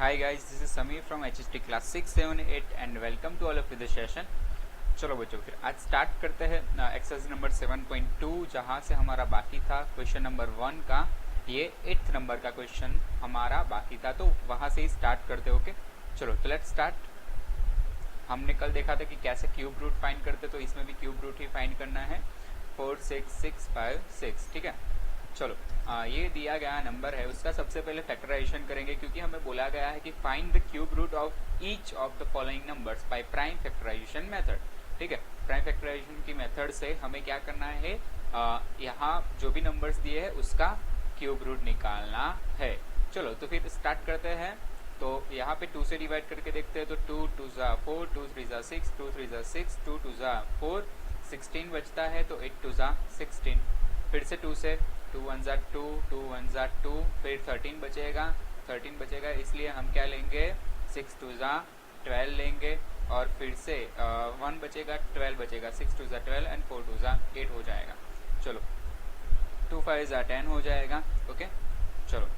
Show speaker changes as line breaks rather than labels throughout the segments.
Hi guys, this is Samir from HST class 6, 7, 8 and welcome to all of you the session। चलो बच्चों फिर आज start करते हैं एक्सरसाइज नंबर 7.2 जहाँ से हमारा बाकी था क्वेश्चन नंबर 1 का। ये 8th नंबर का क्वेश्चन हमारा बाकी था, तो वहाँ से ही स्टार्ट करते। ओके चलो तो लेट्स स्टार्ट। हमने कल देखा था कि कैसे क्यूब रूट फाइंड करते, तो इसमें भी क्यूब रूट ही फाइंड करना है। 4 6 6 5 6, ठीक है। चलो ये दिया गया नंबर है, उसका सबसे पहले फैक्टराइजेशन करेंगे, क्योंकि हमें बोला गया है कि find the cube root of each of the following numbers by prime factorization method. ठीक है, प्राइम फैक्टराइजेशन की मेथड से हमें क्या करना है, यहाँ जो भी नंबर्स दिए हैं उसका क्यूब रूट निकालना है। चलो तो फिर स्टार्ट करते हैं। तो यहाँ पे 2 से डिवाइड करके देखते हैं, तो 2 2 ज़ा 4, 2 3 ज़ा 6, 2 3 ज़ा 6, 2 2 ज़ा 4, 16 बचता है, तो 8 2 ज़ा 16। फिर से 2 से 2 1 ज़ा 2, 2 1 ज़ा 2, फिर 13 बचेगा, इसलिए हम क्या लेंगे 6 2 ज़ा 12 लेंगे, और फिर से 1 बचेगा, 12 बचेगा, 6 2 ज़ा 12 एंड 4 2 ज़ा 8 हो जाएगा। चलो 2 5 ज़ा 10 हो जाएगा। ओके चलो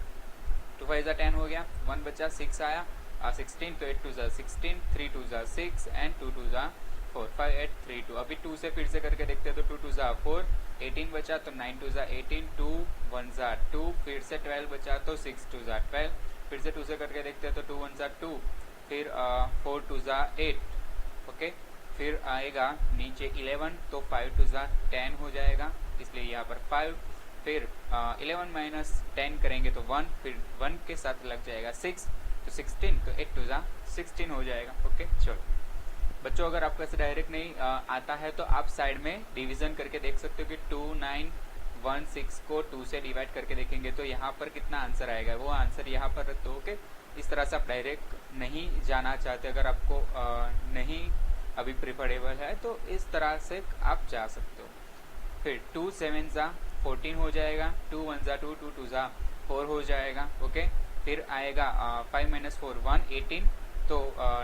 2 5 ज़ा 10 हो गया, 1 बचा, 6 आया 16, तो 8 2 ज़ा 16, 3 2 ज़ा 6 एंड 2 2 ज़ा 4, 5 8 3 2। अभी 2 से फिर से करके देखते हैं, तो 2 2 ज़ा 4, 18 बचा, तो 9 2 ज़ा 18, 2 1 ज़ा 2, फिर से 12 बचा, तो 6 2 ज़ा 12, फिर से 2 से करके देखते हैं, तो 2 1 ज़ा 2, फिर 4 2 ज़ा 8। ओके फिर आएगा नीचे 11, तो 5 2 ज़ा 10 हो जाएगा, इसलिए यहाँ पर 5। फिर 11 माइनस 10 करेंगे तो 1, फिर 1 के साथ लग जाएगा 6, तो 16, तो 8 2 ज़ा 16 हो जाएगा। ओके चलो बच्चों, अगर आपको ऐसे डायरेक्ट नहीं आता है तो आप साइड में डिवीजन करके देख सकते हो कि 2 9 1 6 को 2 से डिवाइड करके देखेंगे तो यहाँ पर कितना आंसर आएगा, वो आंसर यहाँ पर रख दो। ओके इस तरह से आप डायरेक्ट नहीं जाना चाहते, अगर आपको नहीं अभी प्रिफरेबल है तो इस तरह से आप जा सकते हो। फिर 2 7 ज़ा 14 हो जाएगा, 2 1 ज़ा 2, 2 2 ज़ा 4 हो जाएगा। ओके फिर आएगा 5 माइनस 4 1 18, तो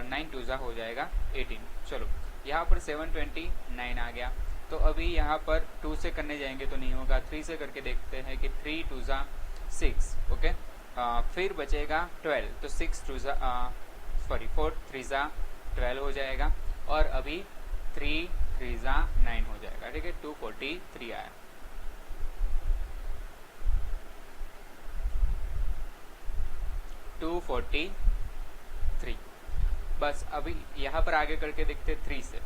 9 2 ज़ा हो जाएगा 18। चलो यहाँ पर 729 आ गया, तो अभी यहाँ पर 2 से करने जाएंगे तो नहीं होगा, 3 से करके देखते हैं कि 3 2 ज़ा 6। ओके फिर बचेगा 12, तो 6 2 ज़ा 4 3 ज़ा 12 हो जाएगा, और अभी 3 3 ज़ा 9 हो जाएगा। ठीक है 243 आया। बस अभी यहाँ पर आगे करके देखते 3 से,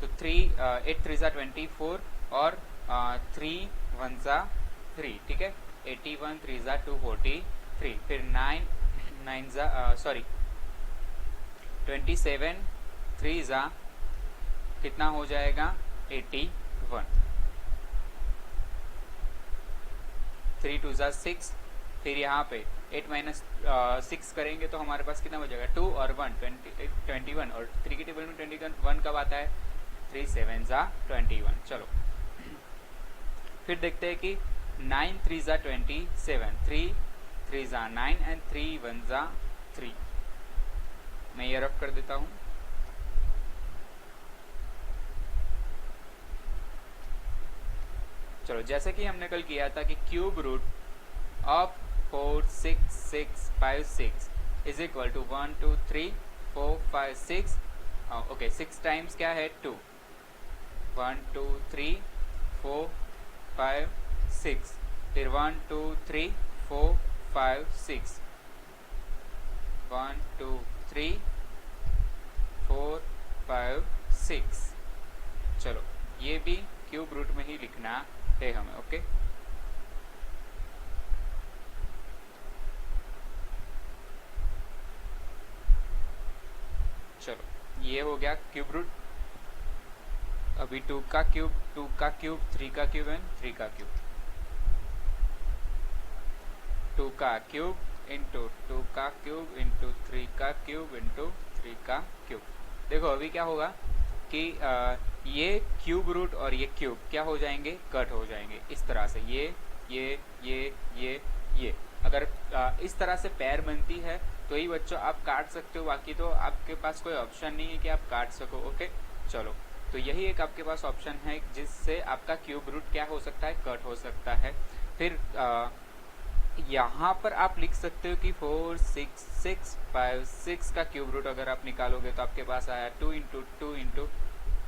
तो 3 8 3 ज़ा 24, और 3 1 ज़ा 3, ठीक है 81, 3 ज़ा 243, फिर 9 ज़ा 27, 3 ज़ा कितना हो जाएगा 81, 3 2 ज़ा 6, फिर यहाँ पे 8 माइनस 6 करेंगे तो हमारे पास कितना बचेगा 2 और 1 21, और 3 की टेबल में 21 कब आता है 3 7 ज़ा 21। चलो फिर देखते हैं कि 9 3 ज़ा 27, 3 3 ज़ा 9 एंड 3 1 ज़ा 3। मैं ये रफ कर देता हूँ। चलो जैसे कि हमने कल किया था कि cube root of 4 6 6 5 6 is equal to 1 2 3 4 5 6। Okay 6 times क्या है 2, 1 2 3 4 5 6, फिर 1 2 3 4 5 6, 1 2 3 4 5 6। चलो ये भी क्यूब रूट में ही लिखना है हमें। ओके चलो ये हो गया क्यूब रूट। अभी 2 का क्यूब 3 का क्यूब एंड 3 का क्यूब, 2 का क्यूब इंटू 2 का क्यूब इंटू 3 का क्यूब इंटू 3 का क्यूब। देखो अभी क्या होगा कि ये क्यूब रूट और ये क्यूब क्या हो जाएंगे, कट हो जाएंगे इस तरह से, ये अगर इस तरह से पैर बनती है तो ही बच्चों आप काट सकते हो, बाकी तो आपके पास कोई ऑप्शन नहीं है कि आप काट सको। ओके चलो तो यही एक आपके पास ऑप्शन है जिससे आपका क्यूब रूट क्या हो सकता है, कट हो सकता है। फिर यहाँ पर आप लिख सकते हो कि 4 6 6 5 6 का क्यूब रूट अगर आप निकालोगे तो आपके पास आया 2 इंटू 2 इंटू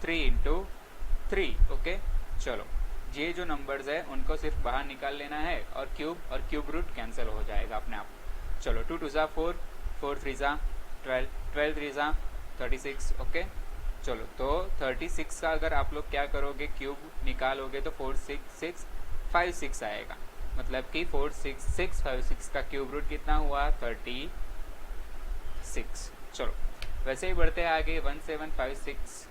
3 इंटू 3। ओके, चलो ये जो नंबर्स है उनको सिर्फ बाहर निकाल लेना है और क्यूब रूट कैंसिल हो जाएगा अपने आप। चलो 2 2 ज़ा 4, 4 3 ज़ा 12, 12 3 ज़ा 36। ओके, चलो तो 36 का अगर आप लोग क्या करोगे, क्यूब निकालोगे तो 4 6 6 5 6 आएगा। मतलब कि 4 6 6 5 6 का क्यूब रूट कितना हुआ, 36। चलो वैसे ही बढ़ते हैं आगे, 1 7 5 6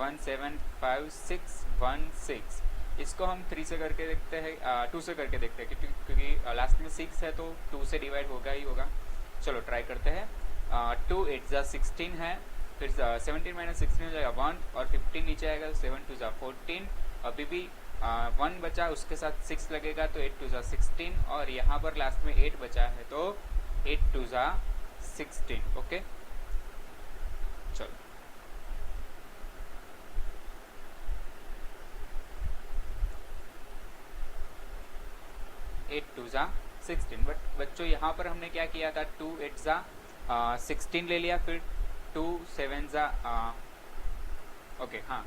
1 7 5 6 1 6। इसको हम 3 से करके देखते हैं, 2 से करके देखते हैं क्योंकि लास्ट में 6 है तो 2 से डिवाइड होगा ही होगा। चलो ट्राई करते हैं। 2 8 ज़ा 16 है, फिर 17 माइनस 16 हो जाएगा 1 और 15 नीचे आएगा, 7 2 ज़ा 14। अभी भी 1 बचा, उसके साथ 6 लगेगा तो 8 2 ज़ा 16 और यहाँ पर लास्ट में 8 बचा है तो 8 2 ज़ा 16। ओके, चलो 8 2 ज़ा 16। बट बच्चों यहाँ पर हमने क्या किया था, 2 8 ज़ा 16 ले लिया, फिर 2 7 ज़ा ओके हाँ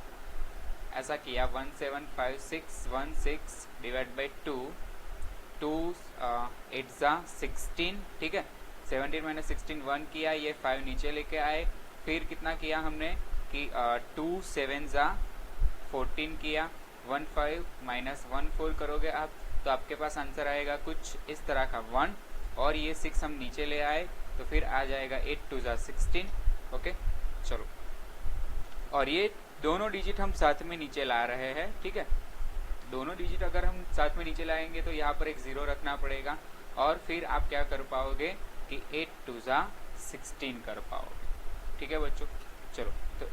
ऐसा किया, 1 7 5 6 1 6 डिवाइड बाई 2 2 8 ज़ा 16। ठीक है, 17 माइनस 16 1 किया, ये 5 नीचे लेके आए, फिर कितना किया हमने कि 2 7 ज़ा 14 किया, 1 5 माइनस 1 4 करोगे आप तो आपके पास आंसर आएगा कुछ इस तरह का 1, और ये 6 हम नीचे ले आए तो फिर आ जाएगा 8 2 ज़ा 16। ओके, चलो और ये दोनों डिजिट हम साथ में नीचे ला रहे हैं। ठीक है, दोनों डिजिट अगर हम साथ में नीचे लाएंगे तो यहाँ पर एक 0 रखना पड़ेगा और फिर आप क्या कर पाओगे कि 8 2 ज़ा 16 कर पाओगे। ठीक है बच्चों, चलो तो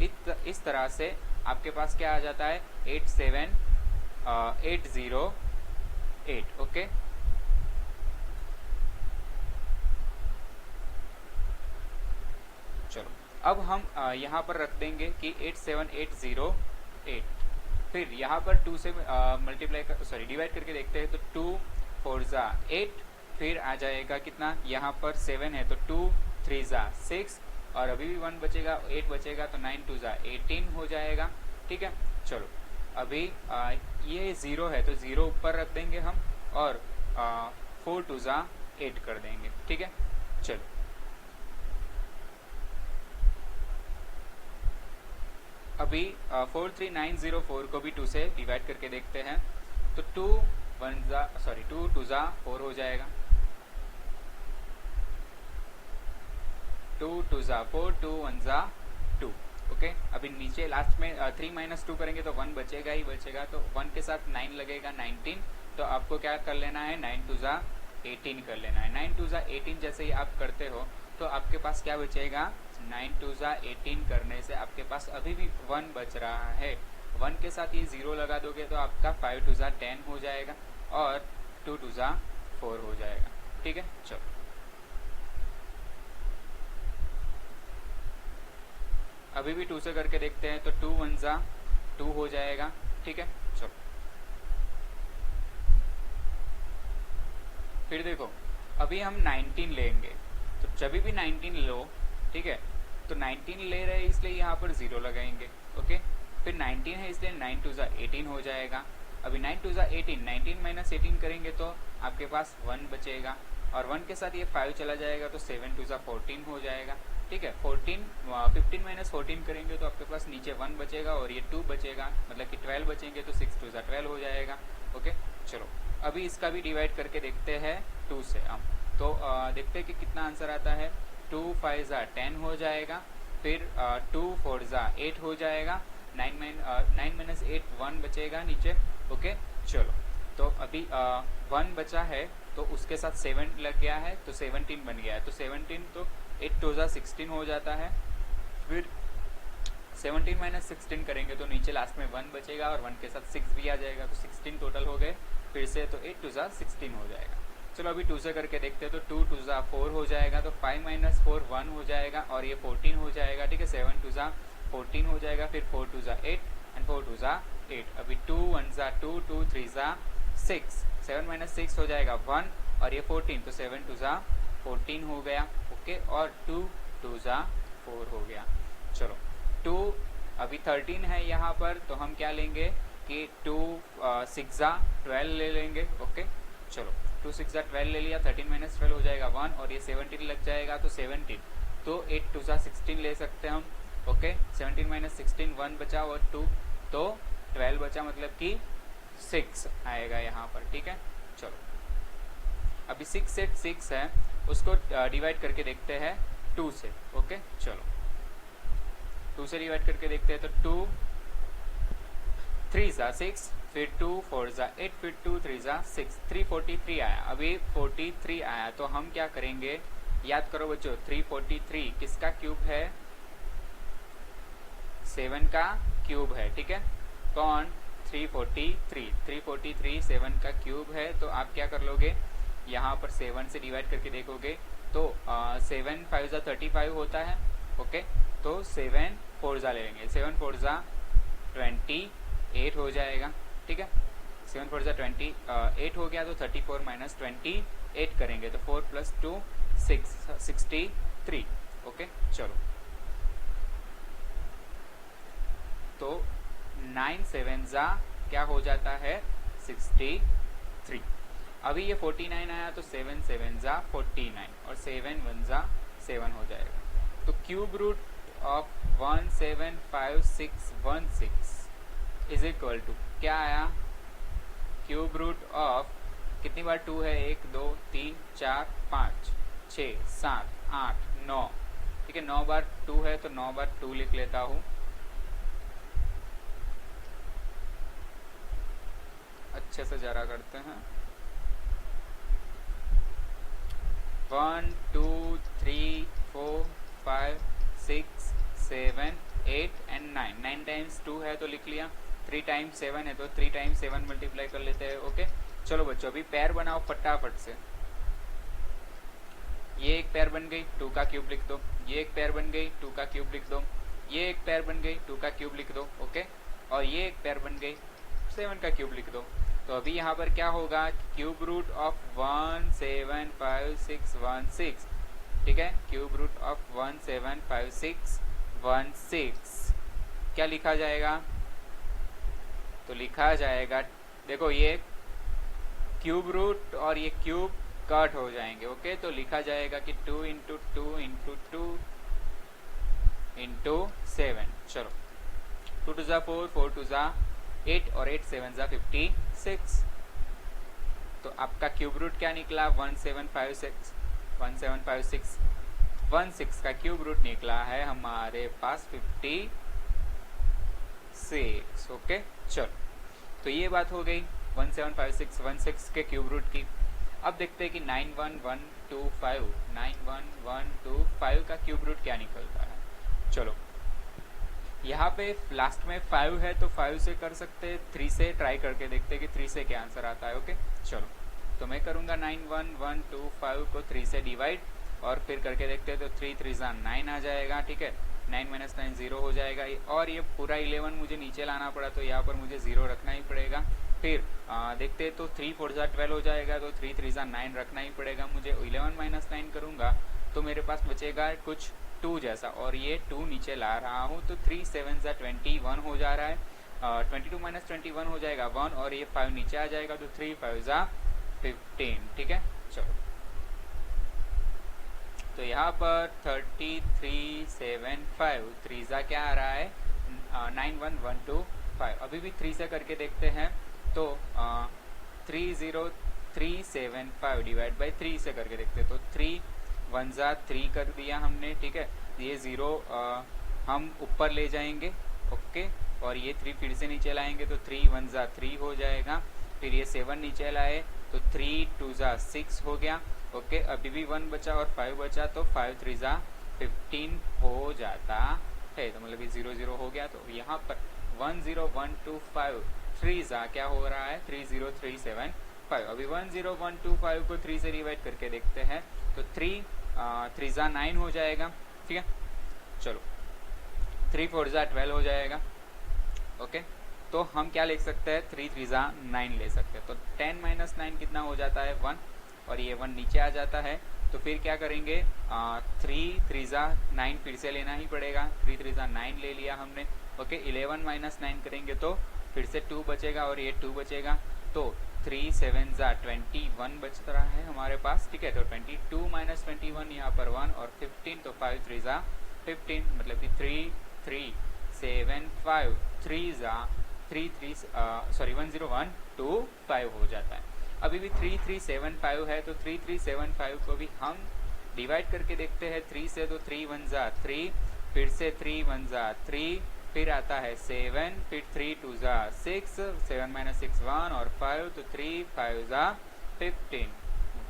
इस तरह से आपके पास क्या आ जाता है, 8 7 8 0 8। ओके, चलो अब हम यहाँ पर रख देंगे कि 8 7 8 0 8। फिर यहाँ पर 2 से डिवाइड करके देखते हैं तो 2 4 ज़ा 8, फिर आ जाएगा कितना, यहाँ पर 7 है तो 2 3 ज़ा 6 और अभी भी 1 बचेगा, 8 बचेगा तो 9 2 ज़ा 18 हो जाएगा। ठीक है, चलो अभी ये 0 है तो 0 ऊपर रख देंगे हम और 4 2 ज़ा 8 कर देंगे। ठीक है, चलो अभी 43904 को भी 2 से डिवाइड करके देखते हैं तो 2 2 ज़ा 4 हो जाएगा, 2 2 ज़ा 4 2 1 ज़ा 2। ओके, अभी नीचे लास्ट में 3 माइनस 2 करेंगे तो 1 बचेगा ही बचेगा, तो 1 के साथ 9 लगेगा 19, तो आपको क्या कर लेना है, 9 2 ज़ा 18 कर लेना है। 9 2 ज़ा 18 जैसे ही आप करते हो तो आपके पास क्या बचेगा, 9 2 ज़ा 18 करने से आपके पास अभी भी 1 बच रहा है। 1 के साथ ये 0 लगा दोगे तो आपका 5 2 ज़ा 10 हो जाएगा और 2 2 ज़ा 4 हो जाएगा। ठीक है, चलो अभी भी 2 से करके देखते हैं तो 2 1 ज़ा 2 हो जाएगा। ठीक है, चलो फिर देखो अभी हम 19 लेंगे तो जब भी 19 लो, ठीक है, तो 19 ले रहे हैं इसलिए यहाँ पर 0 लगाएंगे। ओके, फिर 19 है इसलिए 9 2 ज़ा 18 हो जाएगा। अभी 9 2 ज़ा 18, 19 माइनस 18 करेंगे तो आपके पास 1 बचेगा और 1 के साथ ये 5 चला जाएगा तो 7 2 ज़ा 14 हो जाएगा। ठीक है, 15 माइनस 14 करेंगे तो आपके पास नीचे 1 बचेगा और ये 2 बचेगा, मतलब कि 12 बचेंगे तो 6 2 ज़ा 12 हो जाएगा। ओके, चलो अभी इसका भी डिवाइड करके देखते हैं 2 से हम, तो देखते हैं कि कितना आंसर आता है। 2 5 ज़ा 10 हो जाएगा, फिर 2 4 ज़ा 8 हो जाएगा, 9 माइनस 8 1 बचेगा नीचे। ओके, चलो तो अभी 1 बचा है तो उसके साथ 7 लग गया है तो 17 बन गया है, तो 17 तो 8 2 ज़ा 16 हो जाता है। फिर 17 माइनस 16 करेंगे तो नीचे लास्ट में 1 बचेगा और 1 के साथ 6 भी आ जाएगा तो 16 टोटल हो गए फिर से, तो 8 2 ज़ा 16 हो जाएगा। चलो अभी 2 से करके देखते हैं तो 2 2 ज़ा 4 हो जाएगा, तो 5 माइनस 4 1 हो जाएगा और ये 14 हो जाएगा। ठीक है, 7 2 ज़ा 14 हो जाएगा, फिर 4 2 ज़ा 8 एंड 4 2 ज़ा 8। अभी 2 1 ज़ा 2 2 3 ज़ा 6 7 माइनस 6 हो जाएगा 1 और ये 14, तो 7 टू ज़ा 14 हो गया। ओके, और 2 टू ज़ा 4 हो गया। चलो 2 अभी 13 है यहाँ पर, तो हम क्या लेंगे कि 2 6 ज़ा 12 ले लेंगे। ओके, चलो 2 6 ज़ा 12 ले लिया, 13 माइनस 12 हो जाएगा 1 और ये 17 लग जाएगा तो 17, तो 8 टू ज़ा 16 ले सकते हैं हम। ओके, 17 माइनस 16 1 बचा और 2, तो 12 बचा, मतलब कि 6 आएगा यहाँ पर। ठीक है, चलो अभी 6 से 6 है, उसको डिवाइड करके देखते हैं 2 से। ओके, चलो 2 से डिवाइड करके देखते हैं, तो 2 3 ज़ा 6, फिर 2 4 ज़ा 8, फिर 2 3 ज़ा 6, 343 आया। अभी 43 आया, तो हम क्या करेंगे, याद करो बच्चों, 343 किसका क्यूब है, 7 का क्यूब है। ठीक है, कौन, 343 7 का क्यूब है। तो आप क्या कर लोगे, यहाँ पर 7 से डिवाइड करके देखोगे तो 7 5 ज़ा 35 होता है। ओके, तो 7 4 ज़ा ले लेंगे, 7 4 ज़ा 28 हो जाएगा। ठीक है, 7 4 ज़ा 28 हो गया, तो 34 माइनस 28 करेंगे तो 4 प्लस 2 6 63। ओके, चलो तो 9 7 ज़ा क्या हो जाता है 63। अभी ये 49 आया, तो 7 7 ज़ा 49 और 7 1 ज़ा 7 हो जाएगा। तो cube root of 17516 is equal to क्या आया, क्यूब रूट ऑफ कितनी बार 2 है, 1 2 3 4 5 6 7 8 9। ठीक है, 9 बार 2 है, तो 9 बार 2 लिख लेता हूँ। अच्छे से जरा करते हैं, 1 2 3 4 5 6 7 8 एंड 9। 9 टाइम्स 2 है तो लिख लिया, 3 टाइम्स 7 है तो 3 टाइम्स 7 मल्टीप्लाई कर लेते हैं। ओके, चलो बच्चों अभी पैर बनाओ फटाफट से। ये एक पैर बन गई, 2 का क्यूब लिख दो। ये एक पैर बन गई, 2 का क्यूब लिख दो। ये एक पैर बन गई, 2 का क्यूब लिख दो। ओके, और ये एक पैर बन गई, 7 का क्यूब लिख दो। तो अभी यहाँ पर क्या होगा, क्यूब रूट ऑफ 17516। ठीक है, क्यूब रूट ऑफ 17516 क्या लिखा जाएगा, तो लिखा जाएगा, देखो ये क्यूब रूट और ये क्यूब कट हो जाएंगे। ओके, तो लिखा जाएगा कि 2 इंटू 2 इंटू 2 इंटू 7। चलो 2 टू ज़ा 4 4 टू ज़ा 8 और 8 7 ज़ा 56। तो आपका क्यूब रूट क्या निकला, 1756 16 का क्यूब रूट निकला है हमारे पास 56। ओके, चलो तो ये बात हो गई 175616 के क्यूब रूट की। अब देखते हैं कि 91125 का क्यूब रूट क्या निकलता है। चलो यहाँ पे लास्ट में 5 है तो 5 से कर सकते हैं, 3 से ट्राई करके देखते हैं कि 3 से क्या आंसर आता है। ओके, चलो तो मैं करूँगा 91125 को 3 से डिवाइड और फिर करके देखते हैं, तो 3 3 ज़ा 9 आ जाएगा। ठीक है, 9 माइनस 9 0 हो जाएगा, और ये पूरा 11 मुझे नीचे लाना पड़ा, तो यहाँ पर मुझे 0 रखना ही पड़ेगा। फिर देखते हैं, तो 3 4 ज़ा 12 हो जाएगा, तो 3 3 ज़ा 9 रखना ही पड़ेगा मुझे। 11 माइनस 9 करूँगा तो मेरे पास बचेगा कुछ 2 जैसा, और ये 2 नीचे ला रहा हूँ, तो 3 7 ज़ा 21 हो जा रहा है। 22 माइनस 21 हो जाएगा 1, और ये 5 नीचे आ जाएगा, तो 3 5 ज़ा 15। ठीक है, चलो तो यहाँ पर 3375 3 ज़ा क्या आ रहा है 91125। अभी भी 3 से करके देखते हैं, तो 30375 डिवाइड बाई 3 से करके देखते हैं, तो 3 1 ज़ा 3 कर दिया हमने। ठीक है, ये 0 हम ऊपर ले जाएंगे। ओके, और ये 3 फिर से नीचे लाएंगे, तो 3 1 ज़ा 3 हो जाएगा। फिर ये 7 नीचे लाए, तो 3 2 ज़ा 6 हो गया। ओके, अभी भी 1 बचा और 5 बचा, तो 5 3 ज़ा 15 हो जाता है, तो मतलब ये 0 0 हो गया। तो यहाँ पर 10125 3 ज़ा क्या हो रहा है 30375। अभी 10125 को 3 से डिवाइड करके देखते हैं, तो 3 3 ज़ा 9 हो जाएगा। ठीक है, चलो 3 4 ज़ा 12 हो जाएगा। ओके, तो हम क्या लिख सकते हैं, 3 3 जा 9 ले सकते हैं। तो 10 माइनस 9 कितना हो जाता है, 1, और ये 1 नीचे आ जाता है। तो फिर क्या करेंगे, 3 3 जा 9 फिर से लेना ही पड़ेगा, 3 3 जा 9 ले लिया हमने। ओके, 11 माइनस 9 करेंगे तो फिर से 2 बचेगा और ये 2 बचेगा। तो 3 7 जा 21 बच रहा है हमारे पास, ठीक है। तो 22 माइनस 21 यहाँ पर 1 और 15, तो 5 3 जा 15, मतलब कि 3 3 7 5 3 जा 3 3 सॉरी 1 0 1 2 5 हो जाता है। अभी भी 3 3 7 5 है, तो 3 3 7 5 को भी हम डिवाइड करके देखते हैं 3 से। तो 3 1 जा 3, फिर से 3 1 जा 3, फिर आता है 7, फिर 3 2 जा 6, 7 माइनस 6 1 और 5, तो 3 5 जा 15,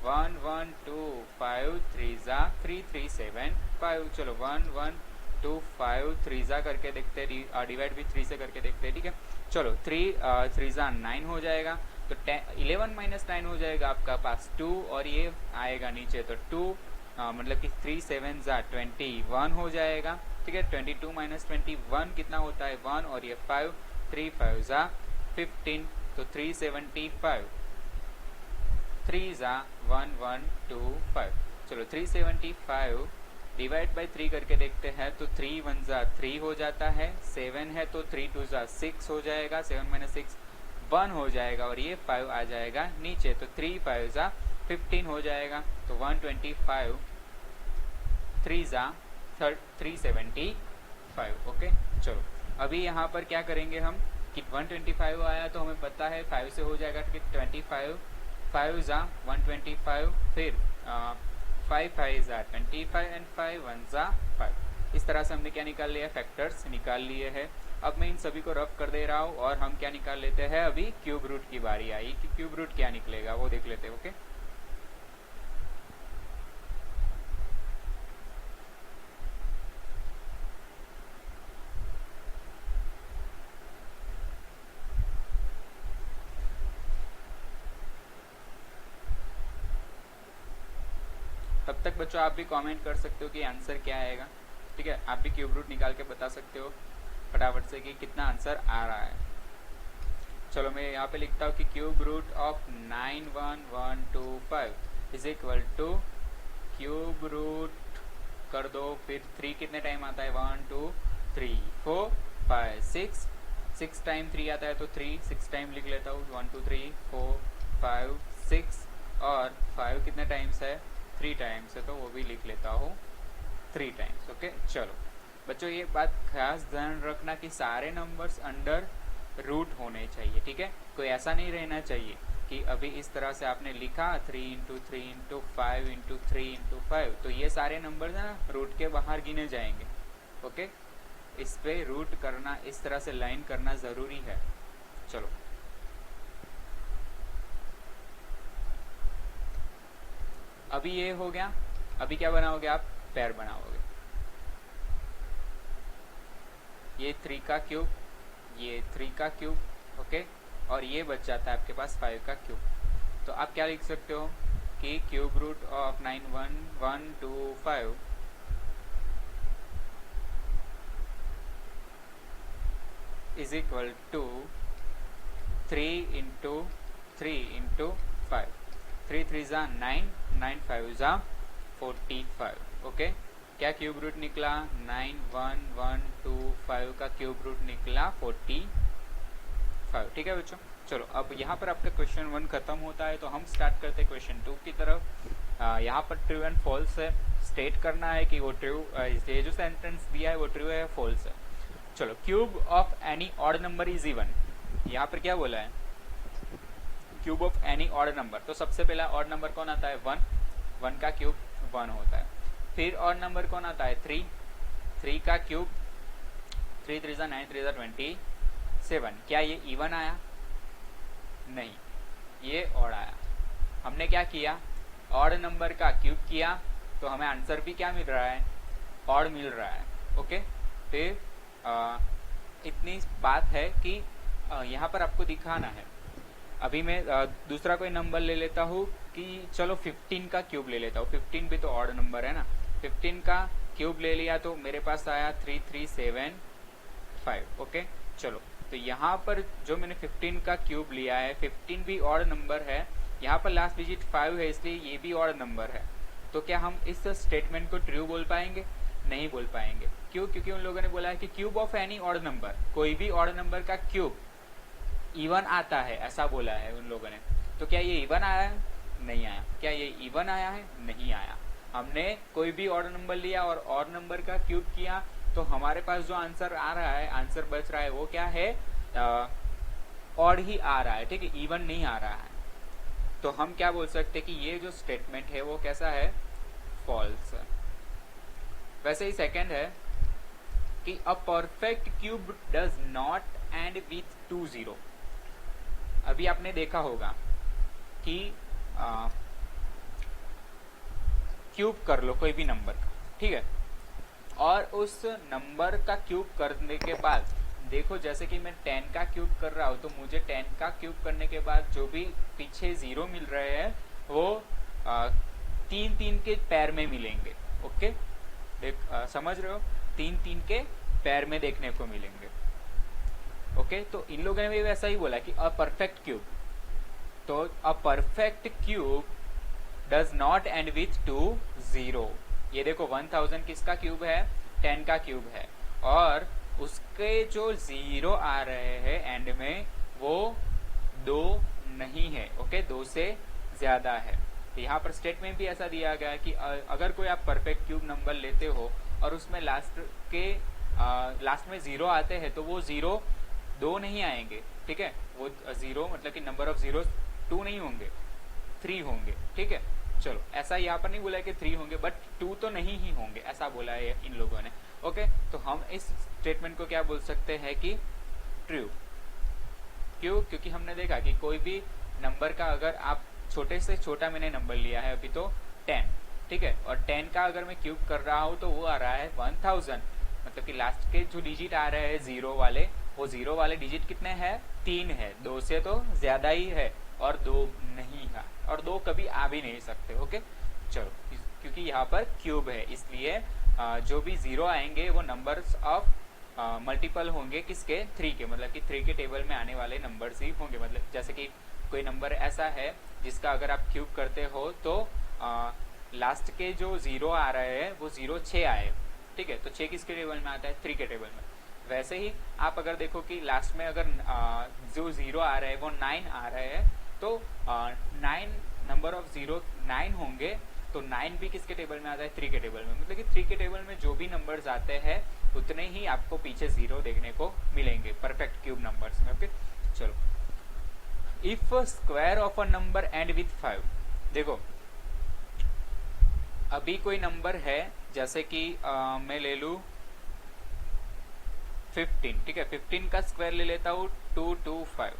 1 1 2 5 3 जा 3 3 7 5। चलो 1 1 2 5 3 जा करके देखते हैं, डिवाइड भी 3 से करके देखते हैं, ठीक है। चलो 3 3 जा 9 हो जाएगा। तो 11 माइनस 9 हो जाएगा आपका पास 2, और ये आएगा नीचे, तो 2 मतलब कि 3 7 जा 21 हो जाएगा, ठीक है। 22 माइनस 21 कितना होता है, 1, और ये 5, 3 5 जा 15, तो 375, 3 जा 1 1 2 5। चलो 375 डिवाइड बाई 3 करके देखते हैं, तो 3 1 जा 3 हो जाता है, 7 है तो 3 2 जा 6 हो जाएगा, 7 माइनस 6 1 हो जाएगा, और ये 5 आ जाएगा नीचे, तो 3 5 जा 15 हो जाएगा। तो 125 3 जा 375। ओके, चलो अभी यहाँ पर क्या करेंगे हम कि 125 आया तो हमें पता है 5 से हो जाएगा, कि 25 5 जा 125, फिर 5 5 जा 25 एंड 5 1 जा 5। इस तरह से हमने क्या निकाल लिया, फैक्टर्स निकाल लिए हैं। अब मैं इन सभी को रफ कर दे रहा हूँ और हम क्या निकाल लेते हैं, अभी क्यूब रूट की बारी आई कि क्यूब रूट क्या निकलेगा वो देख लेते हैं। ओके, तब तक बच्चों आप भी कमेंट कर सकते हो कि आंसर क्या आएगा, ठीक है। आप भी क्यूब रूट निकाल के बता सकते हो फटाफट से कि कितना आंसर आ रहा है। चलो मैं यहाँ पे लिखता हूँ कि cube root of 91125 is equal to cube root कर दो, फिर 3 कितने टाइम आता है, 1 2 3 4 5 6, 6 टाइम 3 आता है तो 3 6 टाइम लिख लेता हूँ, 1 2 3 4 5 6, और 5 कितने टाइम्स है, 3 टाइम्स है, तो वो भी लिख लेता हूँ 3 टाइम्स। ओके, चलो बच्चों ये बात खास ध्यान रखना कि सारे नंबर्स अंडर रूट होने चाहिए, ठीक है। कोई ऐसा नहीं रहना चाहिए कि अभी इस तरह से आपने लिखा 3 इंटू 3 इंटू 5 इंटू 3 इंटू 5, तो ये सारे नंबर ना रूट के बाहर गिने जाएंगे। ओके, इस पे रूट करना, इस तरह से लाइन करना ज़रूरी है। चलो अभी ये हो गया, अभी क्या बनाओगे आप, पेयर बनाओगे। ये 3 का क्यूब, ये 3 का क्यूब, ओके, और ये बच जाता है आपके पास 5 का क्यूब। तो आप क्या लिख सकते हो कि cube root of 91125 is equal to 3 into 3 into 5, 3 3 जा 9, 9 5 जा 45। ओके, क्या क्यूब रूट निकला, 91125 का क्यूब रूट निकला 45, ठीक है बच्चों। चलो अब यहाँ पर आपका क्वेश्चन 1 खत्म होता है, तो हम स्टार्ट करते हैं क्वेश्चन 2 की तरफ। यहाँ पर ट्रू एंड फॉल्स है, स्टेट करना है कि वो ट्रू, ये जो सेंटेंस दिया है वो ट्रू है या फॉल्स है। चलो, cube of any odd number is even, यहाँ पर क्या बोला है, cube of any odd number. तो सबसे पहला ऑड नंबर कौन आता है, 1, 1 का क्यूब 1 होता है। फिर ऑड नंबर कौन आता है, 3, 3 का क्यूब 3 3 जा 9, 3 जा 27। क्या ये इवन आया, नहीं, ये ऑड आया। हमने क्या किया, ऑड नंबर का क्यूब किया, तो हमें आंसर भी क्या मिल रहा है, ऑड मिल रहा है। ओके, फिर इतनी बात है कि यहाँ पर आपको दिखाना है। अभी मैं दूसरा कोई नंबर ले लेता हूँ कि चलो 15 का क्यूब ले लेता हूँ, 15 भी तो ऑड नंबर है ना। 15 का क्यूब ले लिया तो मेरे पास आया 3375। ओके, चलो तो यहाँ पर जो मैंने 15 का क्यूब लिया है, 15 भी ऑड नंबर है, यहाँ पर लास्ट डिजिट 5 है, इसलिए ये भी ऑड नंबर है। तो क्या हम इस स्टेटमेंट को ट्रू बोल पाएंगे? नहीं बोल पाएंगे। क्यों? क्योंकि उन लोगों ने बोला है कि cube of any odd number, कोई भी ऑड नंबर का क्यूब इवन आता है, ऐसा बोला है उन लोगों ने। तो क्या ये इवन आया है? नहीं आया। क्या ये इवन आया है? नहीं आया। हमने कोई भी ऑड नंबर लिया और ऑड नंबर का क्यूब किया, तो हमारे पास जो आंसर आ रहा है, आंसर बच रहा है, वो क्या है? ऑड ही आ रहा है, ठीक है, इवन नहीं आ रहा है। तो हम क्या बोल सकते हैं कि ये जो स्टेटमेंट है वो कैसा है? फॉल्स। वैसे ही सेकंड है कि अ perfect cube does not end with 2 0। अभी आपने देखा होगा कि क्यूब कर लो कोई भी नंबर का, ठीक है, और उस नंबर का क्यूब करने के बाद देखो, जैसे कि मैं 10 का क्यूब कर रहा हूं, तो मुझे 10 का क्यूब करने के बाद जो भी पीछे 0 मिल रहे हैं वो 3 के पैर में मिलेंगे। ओके, समझ रहे हो? 3 के पैर में देखने को मिलेंगे। ओके, तो इन लोगों ने भी वैसा ही बोला कि अ परफेक्ट क्यूब। तो a perfect cube does not end with 2 0। ये देखो 1000 किसका क्यूब है? 10 का क्यूब है, और उसके जो 0 आ रहे हैं एंड में वो 2 नहीं है। ओके, 2 से ज्यादा है। तो यहाँ पर स्टेटमेंट भी ऐसा दिया गया है कि अगर कोई आप परफेक्ट क्यूब नंबर लेते हो और उसमें लास्ट में 0 आते हैं, तो वो 0 2 नहीं आएंगे, ठीक है, वो 0 मतलब कि नंबर ऑफ जीरो 2 नहीं होंगे, 3 होंगे, ठीक है। चलो, ऐसा यहाँ पर नहीं बोला है कि 3 होंगे, बट 2 तो नहीं ही होंगे, ऐसा बोला है इन लोगों ने। ओके, तो हम इस स्टेटमेंट को क्या बोल सकते हैं कि ट्रू। क्यों? क्योंकि हमने देखा कि कोई भी नंबर का अगर आप छोटे से छोटा मैंने नंबर लिया है अभी तो 10, ठीक है, और 10 का अगर मैं क्यूब कर रहा हूँ तो वो आ रहा है 1000, मतलब कि लास्ट के जो डिजिट आ रहे हैं 0 वाले, वो 0 वाले डिजिट कितने हैं? 3 है, 2 से तो ज्यादा ही है, और 2 नहीं है, और 2 कभी आ भी नहीं सकते। ओके, चलो, क्योंकि यहाँ पर क्यूब है इसलिए जो भी 0 आएंगे वो नंबर्स ऑफ मल्टीपल होंगे किसके? 3 के, मतलब कि 3 के टेबल में आने वाले नंबर्स ही होंगे। मतलब जैसे कि कोई नंबर ऐसा है जिसका अगर आप क्यूब करते हो तो लास्ट के जो 0 आ रहे हैं वो 0 6 आए, ठीक है, तो 6 किसके टेबल में आता है? 3 के टेबल में। वैसे ही आप अगर देखो कि लास्ट में अगर जो 0 आ रहे हैं वो 9 आ रहे हैं, तो 9 नंबर ऑफ 0 9 होंगे, तो 9 भी किसके टेबल में आता है? 3 के टेबल में। मतलब कि 3 के टेबल में जो भी नंबर्स आते हैं उतने ही आपको पीछे 0 देखने को मिलेंगे परफेक्ट क्यूब नंबर्स में। ओके, चलो, if square of a number and with 5। देखो, अभी कोई नंबर है, जैसे कि मैं ले लू 15, ठीक है, 15 का स्क्वायर ले लेता हूँ 225।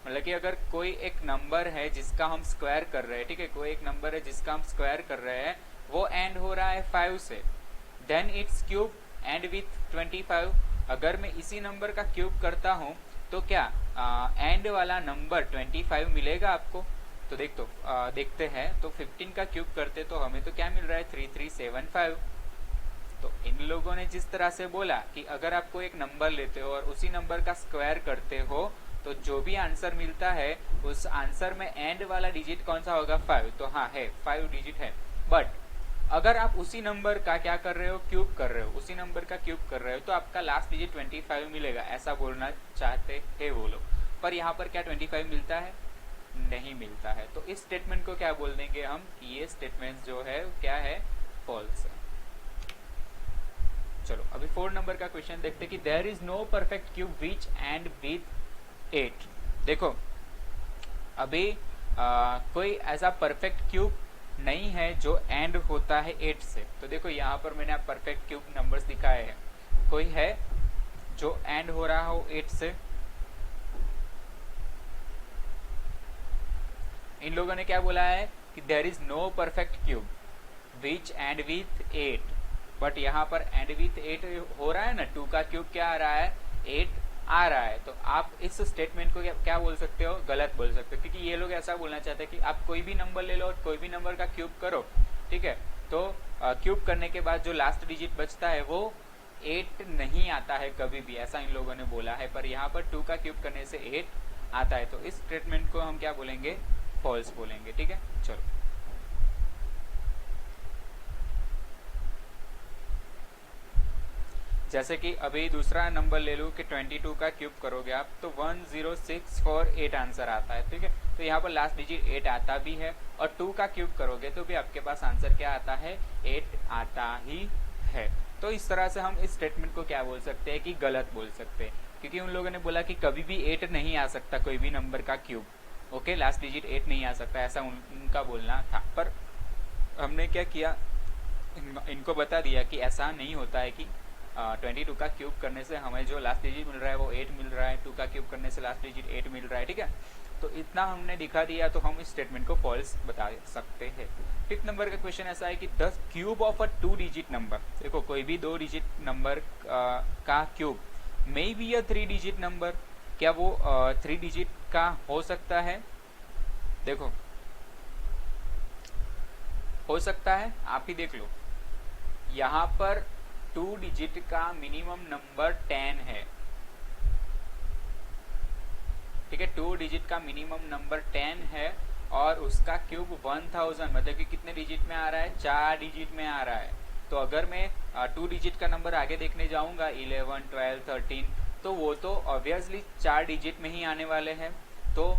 मतलब कि अगर कोई एक नंबर है जिसका हम स्क्वायर कर रहे हैं, ठीक है, कोई एक नंबर है जिसका हम स्क्वायर कर रहे हैं, वो एंड हो रहा है 5 से, then its cube end with 25। अगर मैं इसी नंबर का क्यूब करता हूँ तो क्या एंड वाला नंबर 25 मिलेगा आपको? तो देखते हैं। तो 15 का क्यूब करते तो हमें तो क्या मिल रहा है? 3375। तो इन लोगों ने जिस तरह से बोला कि अगर आपको एक नंबर लेते हो और उसी नंबर का स्क्वायर करते हो तो जो भी आंसर मिलता है उस आंसर में एंड वाला डिजिट कौन सा होगा? 5। तो हाँ है, 5 डिजिट है। बट अगर आप उसी नंबर का क्या कर रहे हो? क्यूब कर रहे हो, उसी नंबर का क्यूब कर रहे हो, तो आपका लास्ट डिजिट 25 मिलेगा, ऐसा बोलना चाहते हैं वो लोग। पर यहाँ पर क्या 25 मिलता है? नहीं मिलता है। तो इस स्टेटमेंट को क्या बोल देंगे हम कि ये स्टेटमेंट जो है क्या है? फॉल्स है। चलो, अभी 4 नंबर का क्वेश्चन देखते कि there is no perfect cube which end with 8। देखो, अभी कोई ऐसा परफेक्ट क्यूब नहीं है जो एंड होता है 8 से। तो देखो यहाँ पर मैंने आप परफेक्ट क्यूब नंबर्स दिखाए हैं, कोई है जो एंड हो रहा हो 8 से? इन लोगों ने क्या बोला है कि there is no perfect cube which end with 8, but यहाँ पर एंड विथ 8 हो रहा है ना, 2 का क्यूब क्या आ रहा है? 8 आ रहा है। तो आप इस स्टेटमेंट को क्या बोल सकते हो? गलत बोल सकते हो, क्योंकि ये लोग ऐसा बोलना चाहते हैं कि आप कोई भी नंबर ले लो और कोई भी नंबर का क्यूब करो, ठीक है, तो क्यूब करने के बाद जो लास्ट डिजिट बचता है वो 8 नहीं आता है कभी भी, ऐसा इन लोगों ने बोला है, पर यहाँ पर 2 का क्यूब करने से 8 आता है, तो इस स्टेटमेंट को हम क्या बोलेंगे, फॉल्स बोलेंगे। ठीक है, चलो जैसे कि अभी दूसरा नंबर ले लूँ कि 22 का क्यूब करोगे आप तो 10648 आंसर आता है। ठीक है, तो यहाँ पर लास्ट डिजिट 8 आता भी है, और 2 का क्यूब करोगे तो भी आपके पास आंसर क्या आता है, 8 आता ही है। तो इस तरह से हम इस स्टेटमेंट को क्या बोल सकते हैं कि गलत बोल सकते हैं, क्योंकि उन लोगों ने बोला कि कभी भी 8 नहीं आ सकता कोई भी नंबर का क्यूब। ओके, लास्ट डिजिट 8 नहीं आ सकता, ऐसा उनका बोलना था, पर हमने क्या किया, इनको बता दिया कि ऐसा नहीं होता है कि 22 का क्यूब करने से हमें जो लास्ट डिजिट मिल रहा है वो 8 मिल रहा है, 2 का क्यूब करने से लास्ट डिजिट 8 मिल रहा है। ठीक है, तो इतना हमने दिखा दिया, तो हम इस स्टेटमेंट को फॉल्स बता सकते हैं। 5th नंबर का क्वेश्चन ऐसा है कि the cube of a 2 digit number, देखो कोई भी 2 डिजिट नंबर का cube may be a 3 digit number, क्या वो 3 डिजिट का हो सकता है? देखो हो सकता है, आप ही देख लो, यहाँ पर 2 डिजिट का मिनिमम नंबर 10 है। ठीक है, 2 डिजिट का मिनिमम नंबर 10 है, और उसका क्यूब 1000, मतलब कि कितने डिजिट में आ रहा है, 4 डिजिट में आ रहा है। तो अगर मैं 2 डिजिट का नंबर आगे देखने जाऊंगा 11, 12, 13, तो वो तो ऑब्वियसली 4 डिजिट में ही आने वाले हैं। तो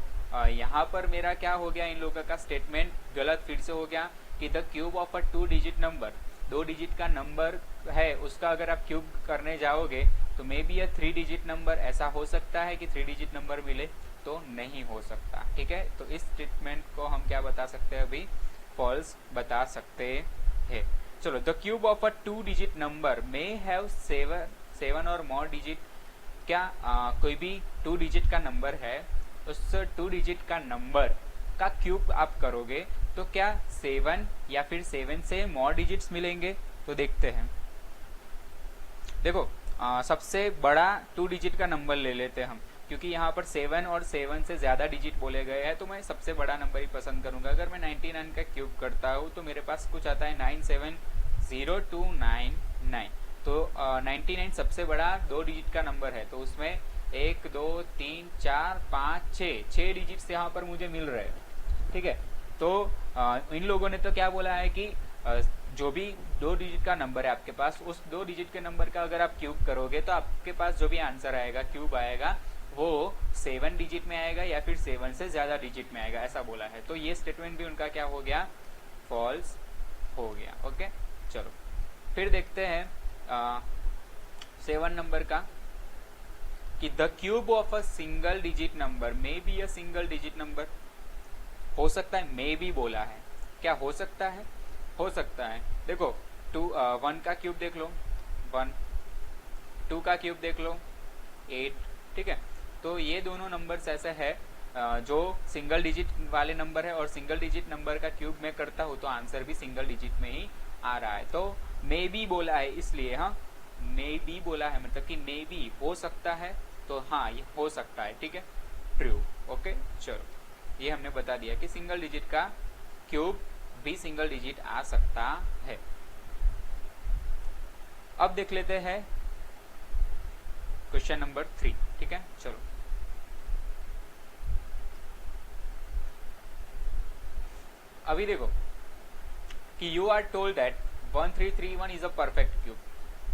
यहाँ पर मेरा क्या हो गया, इन लोगों का स्टेटमेंट गलत फिर से हो गया कि the cube of a 2 digit number, 2 digit का नंबर है उसका अगर आप क्यूब करने जाओगे तो मे बी 3 डिजिट नंबर, ऐसा हो सकता है कि 3 डिजिट नंबर मिले, तो नहीं हो सकता। ठीक है, तो इस स्टेटमेंट को हम क्या बता सकते हैं, अभी फॉल्स बता सकते हैं। चलो, the cube of a 2 digit number may have 7 और मोर डिजिट, क्या कोई भी 2 डिजिट का नंबर है, उस 2 डिजिट का नंबर का क्यूब आप करोगे तो क्या 7 या फिर 7 से मोर डिजिट्स मिलेंगे? तो देखते हैं। देखो सबसे बड़ा 2 डिजिट का नंबर ले लेते हैं हम, क्योंकि यहाँ पर 7 और 7 से ज़्यादा डिजिट बोले गए हैं, तो मैं सबसे बड़ा नंबर ही पसंद करूँगा। अगर मैं 99 का क्यूब करता हूँ तो मेरे पास कुछ आता है 970299, तो 99 सबसे बड़ा 2 डिजिट का नंबर है, तो उसमें 1 2 3 4 5 6 डिजिट्स यहाँ पर मुझे मिल रहे हैं। ठीक है, तो इन लोगों ने तो क्या बोला है कि जो भी 2 डिजिट का नंबर है आपके पास, उस 2 डिजिट के नंबर का अगर आप क्यूब करोगे तो आपके पास जो भी आंसर आएगा, क्यूब आएगा, वो 7 डिजिट में आएगा या फिर 7 से ज़्यादा डिजिट में आएगा, ऐसा बोला है। तो ये स्टेटमेंट भी उनका क्या हो गया, फॉल्स हो गया। ओके, चलो फिर देखते हैं 7 नंबर का कि the cube of a single digit number may be a single digit number, हो सकता है, मे बी बोला है, क्या हो सकता है? हो सकता है। देखो 1 का क्यूब देख लो 1, 2 का क्यूब देख लो 8। ठीक है, तो ये दोनों नंबर्स ऐसे है जो सिंगल डिजिट वाले नंबर है, और सिंगल डिजिट नंबर का क्यूब मैं करता हूँ तो आंसर भी सिंगल डिजिट में ही आ रहा है। तो मे बी बोला है, इसलिए हाँ मे बी बोला है, मतलब कि मे बी हो सकता है, तो हाँ ये हो सकता है। ठीक है, ट्रू। ओके, चलो ये हमने बता दिया कि सिंगल डिजिट का क्यूब भी सिंगल डिजिट आ सकता है। अब देख लेते हैं क्वेश्चन नंबर 3। ठीक है, चलो अभी देखो कि you are told that 1331 is a perfect cube.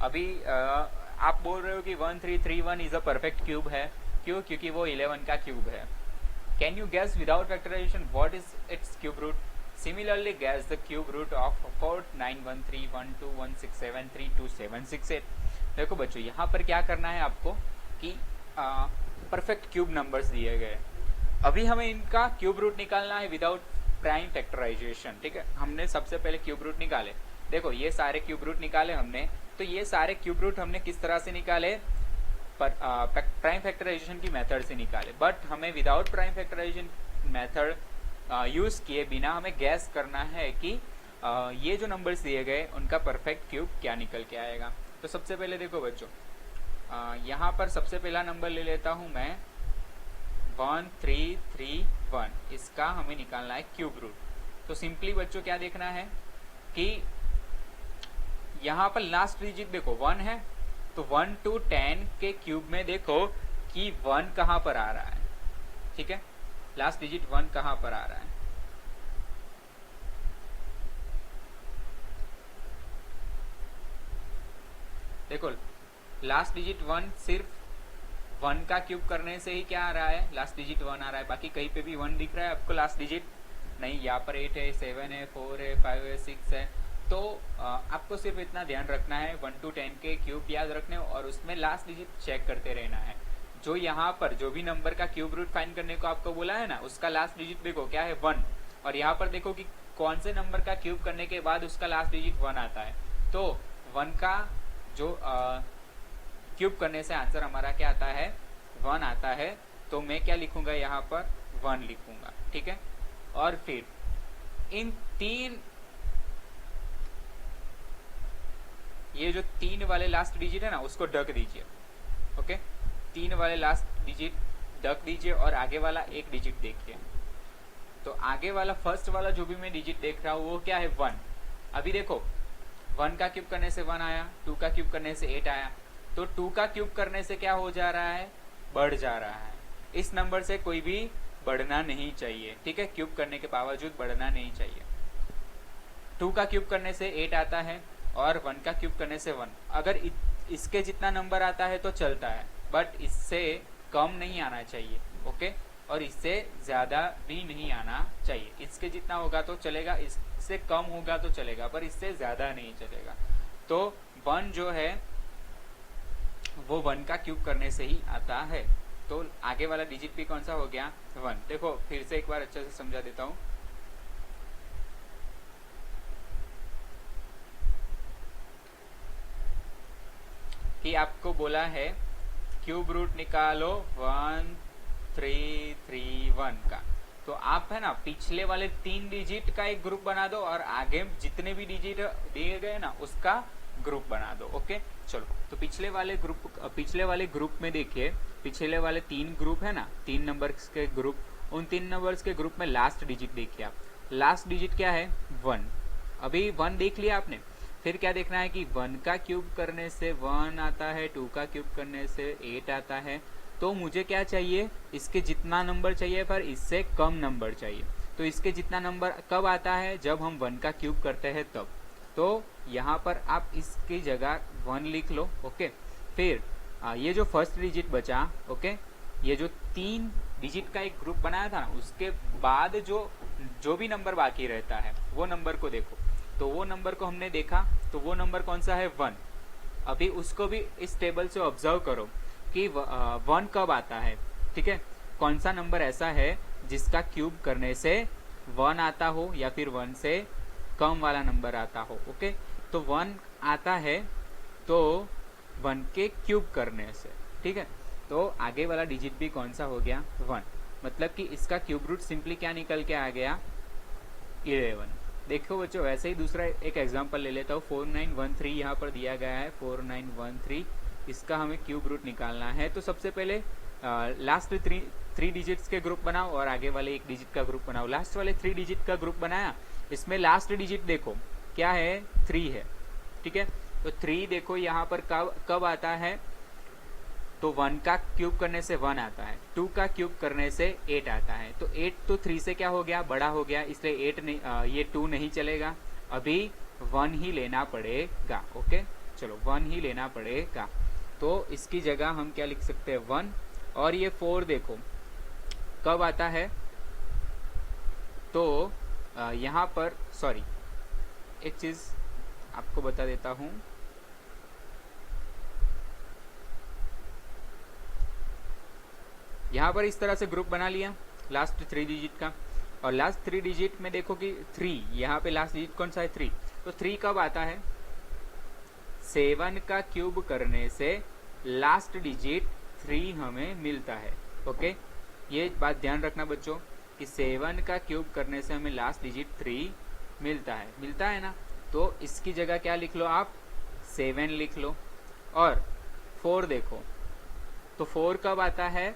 अभी आप बोल रहे हो कि 1331 इज अ परफेक्त क्यूब है, क्यों? क्योंकि वो 11 का क्यूब है। Can you guess without factorization what is its cube root? Similarly guess the cube root of 49131216732768। देखो बच्चों, यहाँ पर क्या करना है आपको कि परफेक्ट क्यूब नंबर्स दिए गए, अभी हमें इनका क्यूब रूट निकालना है विदाउट प्राइम फैक्टराइजेशन। ठीक है, हमने सबसे पहले क्यूब रूट निकाले। देखो ये सारे क्यूब रूट निकाले हमने, तो ये सारे क्यूब रूट हमने किस तरह से निकाले? पर प्राइम फैक्टराइजेशन की मेथड से निकाले, बट हमें without prime factorization method use किए बिना हमें गैस करना है कि ये जो नंबर्स दिए गए उनका परफेक्ट क्यूब क्या निकल के आएगा। तो सबसे पहले देखो बच्चों, यहाँ पर सबसे पहला नंबर ले लेता हूँ मैं 1331, इसका हमें निकालना है क्यूब रूट। तो सिंपली बच्चों क्या देखना है कि यहाँ पर लास्ट डिजिट देखो 1 है, तो 1 to 10 के क्यूब में देखो कि 1 कहाँ पर आ रहा है, ठीक है, लास्ट डिजिट 1 कहाँ पर आ रहा है। देखो लास्ट डिजिट 1 सिर्फ 1 का क्यूब करने से ही क्या आ रहा है, लास्ट डिजिट 1 आ रहा है, बाकी कहीं पे भी 1 दिख रहा है आपको लास्ट डिजिट नहीं। यहाँ पर 8 है, 7 है, 4 है, 5 है, 6 है। तो आपको सिर्फ इतना ध्यान रखना है 1 to 10 के क्यूब याद रखने और उसमें लास्ट डिजिट चेक करते रहना है। जो यहाँ पर जो भी नंबर का क्यूब रूट फाइंड करने को आपको बोला है ना, उसका लास्ट डिजिट देखो क्या है 1, और यहाँ पर देखो कि कौन से नंबर का क्यूब करने के बाद उसका लास्ट डिजिट 1 आता है। तो 1 का जो क्यूब करने से आंसर हमारा क्या आता है, 1 आता है। तो मैं क्या लिखूंगा यहाँ पर 1 लिखूंगा, ठीक है। और फिर इन तीन, ये जो 3 वाले लास्ट डिजिट है ना उसको ढक दीजिए, ओके। 3 वाले लास्ट डिजिट ढक दीजिए और आगे वाला एक डिजिट देखिए। तो आगे वाला फर्स्ट वाला जो भी मैं डिजिट देख रहा हूँ वो क्या है 1। अभी देखो 1 का क्यूब करने से 1 आया, 2 का क्यूब करने से 8 आया। तो 2 का क्यूब करने से क्या हो जा रहा है, बढ़ जा रहा है। इस नंबर से कोई भी बढ़ना नहीं चाहिए, ठीक है, क्यूब करने के बावजूद बढ़ना नहीं चाहिए। 2 का क्यूब करने से 8 आता है और 1 का क्यूब करने से 1। अगर इसके जितना नंबर आता है तो चलता है, बट इससे कम नहीं आना चाहिए, ओके, और इससे ज्यादा भी नहीं आना चाहिए। इसके जितना होगा तो चलेगा, इससे कम होगा तो चलेगा, पर इससे ज्यादा नहीं चलेगा। तो 1 जो है वो 1 का क्यूब करने से ही आता है। तो आगे वाला डिजिट भी कौन सा हो गया, 1। देखो फिर से एक बार अच्छे से समझा देता हूं। कि आपको बोला है क्यूब रूट निकालो 1 3 3 1 का, तो आप है ना पिछले वाले 3 डिजिट का एक ग्रुप बना दो और आगे जितने भी डिजिट दिए गए ना उसका ग्रुप बना दो, ओके। चलो तो पिछले वाले ग्रुप में देखिए, पिछले वाले 3 ग्रुप है ना, 3 नंबर्स के ग्रुप, उन 3 नंबर्स के ग्रुप में लास्ट डिजिट देखिए आप। लास्ट डिजिट क्या है 1। अभी 1 देख लिया आपने, फिर क्या देखना है कि 1 का क्यूब करने से 1 आता है, 2 का क्यूब करने से 8 आता है। तो मुझे क्या चाहिए, इसके जितना नंबर चाहिए पर इससे कम नंबर चाहिए। तो इसके जितना नंबर कब आता है, जब हम 1 का क्यूब करते हैं तब। तो यहाँ पर आप इसकी जगह 1 लिख लो, ओके। फिर ये जो फर्स्ट डिजिट बचा, ओके, ये जो 3 डिजिट का एक ग्रुप बनाया था ना, उसके बाद जो भी नंबर बाकी रहता है वो नंबर को देखो। तो वो नंबर को हमने देखा, तो वो नंबर कौन सा है 1। अभी उसको भी इस टेबल से ऑब्जर्व करो कि 1 कब आता है, ठीक है। कौन सा नंबर ऐसा है जिसका क्यूब करने से 1 आता हो या फिर 1 से कम वाला नंबर आता हो, ओके। तो 1 आता है तो 1 के क्यूब करने से, ठीक है। तो आगे वाला डिजिट भी कौन सा हो गया 1, मतलब कि इसका क्यूब रूट सिंपली क्या निकल के आ गया 11। देखो बच्चों, वैसे ही दूसरा एक एग्जांपल ले लेता हूँ। 4913 यहाँ पर दिया गया है, 4913, इसका हमें क्यूब रूट निकालना है। तो सबसे पहले लास्ट 3 डिजिट्स के ग्रुप बनाओ और आगे वाले एक डिजिट का ग्रुप बनाओ। लास्ट वाले 3 डिजिट का ग्रुप बनाया, इसमें लास्ट डिजिट देखो क्या है 3 है, ठीक है। तो 3 देखो यहाँ पर कब आता है, तो 1 का क्यूब करने से 1 आता है, 2 का क्यूब करने से 8 आता है। तो 8 तो 3 से क्या हो गया, बड़ा हो गया, इसलिए 8 नहीं, ये 2 नहीं चलेगा, अभी 1 ही लेना पड़ेगा, ओके। चलो 1 ही लेना पड़ेगा। तो इसकी जगह हम क्या लिख सकते हैं 1। और ये 4 देखो कब आता है, तो यहाँ पर सॉरी एक चीज आपको बता देता हूँ। यहाँ पर इस तरह से ग्रुप बना लिया लास्ट 3 डिजिट का, और लास्ट 3 डिजिट में देखो कि 3, यहाँ पे लास्ट डिजिट कौन सा है 3। तो 3 कब आता है, 7 का क्यूब करने से लास्ट डिजिट 3 हमें मिलता है, ओके। ये बात ध्यान रखना बच्चों कि 7 का क्यूब करने से हमें लास्ट डिजिट 3 मिलता है ना। तो इसकी जगह क्या लिख लो आप 7 लिख लो। और 4 देखो, तो 4 कब आता है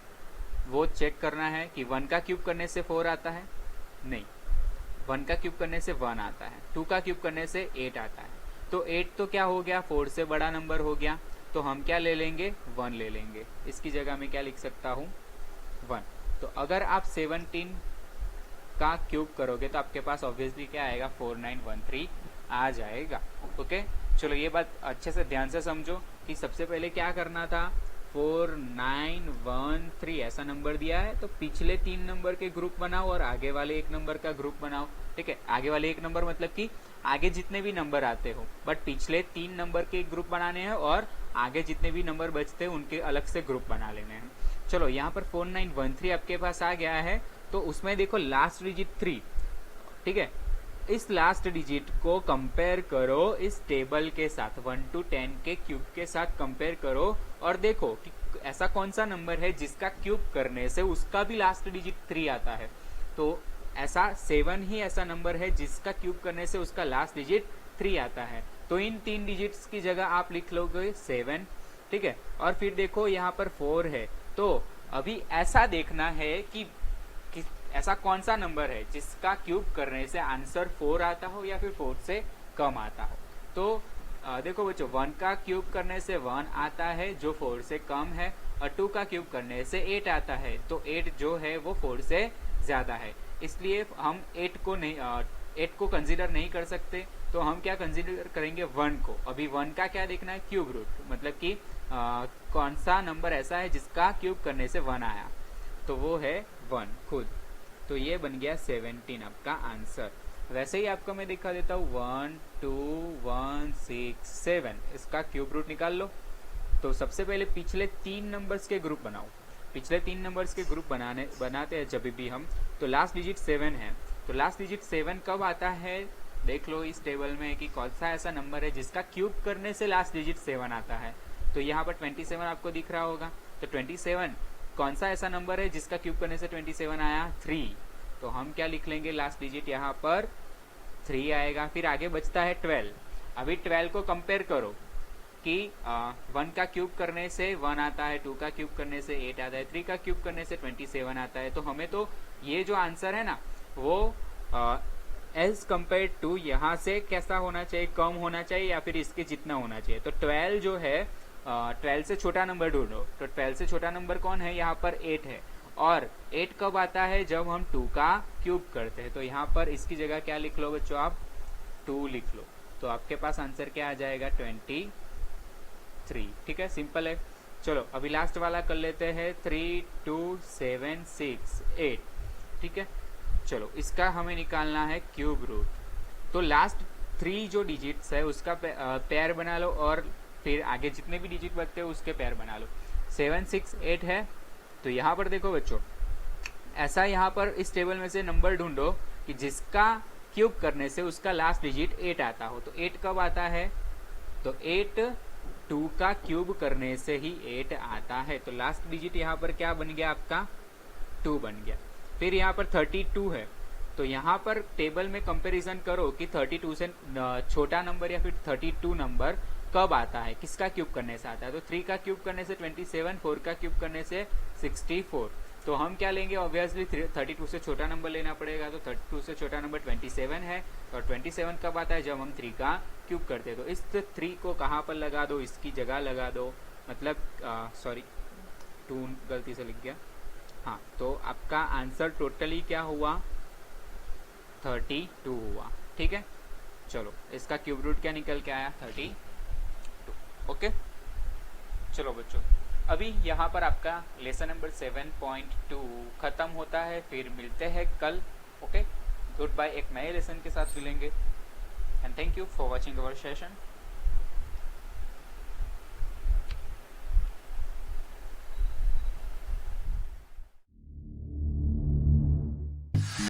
वो चेक करना है कि 1 का क्यूब करने से 4 आता है, नहीं, 1 का क्यूब करने से 1 आता है, 2 का क्यूब करने से 8 आता है। तो 8 तो क्या हो गया 4 से बड़ा नंबर हो गया, तो हम क्या ले लेंगे, 1 ले लेंगे। इसकी जगह मैं क्या लिख सकता हूँ, 1। तो अगर आप 17 का क्यूब करोगे तो आपके पास ऑब्वियसली क्या आएगा, 4913 आ जाएगा। ओके, चलो ये बात अच्छे से ध्यान से समझो कि सबसे पहले क्या करना था, 4913 ऐसा नंबर दिया है तो पिछले 3 नंबर के ग्रुप बनाओ और आगे वाले एक नंबर का ग्रुप बनाओ। ठीक है, आगे वाले एक नंबर मतलब कि आगे जितने भी नंबर आते हो, बट पिछले 3 नंबर के ग्रुप बनाने हैं और आगे जितने भी नंबर बचते हैं उनके अलग से ग्रुप बना लेने हैं। चलो यहाँ पर 4913 आपके पास आ गया है, तो उसमें देखो लास्ट डिजिट 3। ठीक है, इस लास्ट डिजिट को कंपेयर करो इस टेबल के साथ, 1 to 10 के क्यूब के साथ कंपेयर करो और देखो कि ऐसा कौन सा नंबर है जिसका क्यूब करने से उसका भी लास्ट डिजिट 3 आता है। तो ऐसा 7 ही ऐसा नंबर है जिसका क्यूब करने से उसका लास्ट डिजिट 3 आता है। तो इन 3 डिजिट्स की जगह आप लिख लोगे 7। ठीक है, और फिर देखो यहाँ पर 4 है, तो अभी ऐसा देखना है कि ऐसा कौन सा नंबर है जिसका क्यूब करने से आंसर 4 आता हो या फिर 4 से कम आता हो। तो देखो बच्चों, 1 का क्यूब करने से 1 आता है जो 4 से कम है, और 2 का क्यूब करने से 8 आता है, तो 8 जो है वो 4 से ज्यादा है, इसलिए हम 8 को कंसीडर नहीं कर सकते। तो हम क्या कंसीडर करेंगे, 1 को। अभी 1 का क्या देखना है, क्यूब रूट, मतलब कि कौन सा नंबर ऐसा है जिसका क्यूब करने से 1 आया, तो वो है 1 खुद। तो ये बन गया 17 आपका आंसर। वैसे ही आपको मैं दिखा देता हूँ, 1 2 1 6 7, इसका क्यूब रूट निकाल लो। तो सबसे पहले पिछले 3 नंबर्स के ग्रुप बनाओ। पिछले 3 नंबर्स के ग्रुप बनाते हैं जब भी हम, तो लास्ट डिजिट 7 है, तो लास्ट डिजिट 7 कब आता है, देख लो इस टेबल में कि कौन सा ऐसा नंबर है जिसका क्यूब करने से लास्ट डिजिट 7 आता है। तो यहाँ पर 27 आपको दिख रहा होगा, तो 27 कौन सा ऐसा नंबर है जिसका क्यूब करने से 27 आया, 3। तो हम क्या लिख लेंगे, लास्ट डिजिट यहाँ पर 3 आएगा। फिर आगे बचता है 12। अभी 12 को कंपेयर करो कि 1 का क्यूब करने से 1 आता है, 2 का क्यूब करने से 8 आता है, 3 का क्यूब करने से 27 आता है। तो हमें तो ये जो आंसर है ना वो एज कंपेयर टू यहाँ से कैसा होना चाहिए, कम होना चाहिए या फिर इसके जितना होना चाहिए। तो 12 जो है 12 से छोटा नंबर ढूंढो, तो 12 से छोटा नंबर कौन है, यहाँ पर 8 है। और 8 कब आता है, जब हम 2 का क्यूब करते हैं। तो यहाँ पर इसकी जगह क्या लिख लो बच्चों, आप 2 लिख लो। तो आपके पास आंसर क्या आ जाएगा, 23। ठीक है, सिंपल है। चलो अभी लास्ट वाला कर लेते हैं, 3 2 7 6 8। ठीक है, चलो इसका हमें निकालना है क्यूब रूट। तो लास्ट 3 जो डिजिट्स है उसका पेयर बना लो और फिर आगे जितने भी डिजिट बचते हैं उसके पेयर बना लो। 7 6 8 है, तो यहाँ पर देखो बच्चों, ऐसा यहाँ पर इस टेबल में से नंबर ढूंढो कि जिसका क्यूब करने से उसका लास्ट डिजिट 8 आता हो। तो 8 कब आता है, तो 8 2 का क्यूब करने से ही 8 आता है। तो लास्ट डिजिट यहाँ पर क्या बन गया आपका, 2 बन गया। फिर यहाँ पर 32 है, तो यहाँ पर टेबल में कंपैरिजन करो कि 32 से छोटा नंबर या फिर 32 नंबर कब आता है, किसका क्यूब करने से आता है। तो 3 का क्यूब करने से 27, 4 का क्यूब करने से 64। तो हम क्या लेंगे, ऑब्वियसली 32 से छोटा नंबर लेना पड़ेगा। तो 32 से छोटा नंबर 27 है, और 27 कब आता है, जब हम 3 का क्यूब करते हैं। तो इस 3 को कहाँ पर लगा दो, इसकी जगह लगा दो, मतलब सॉरी 2 गलती से लिख गया। हाँ, तो आपका आंसर टोटली क्या हुआ, 32 हुआ। ठीक है, चलो इसका क्यूब रूट क्या निकल के आया, 32। ओके, चलो बच्चों अभी यहाँ पर आपका लेसन नंबर 7.2 खत्म होता है। फिर मिलते हैं कल। Okay, good bye. एक नए लेसन के साथ मिलेंगे, and thank you for watching our session.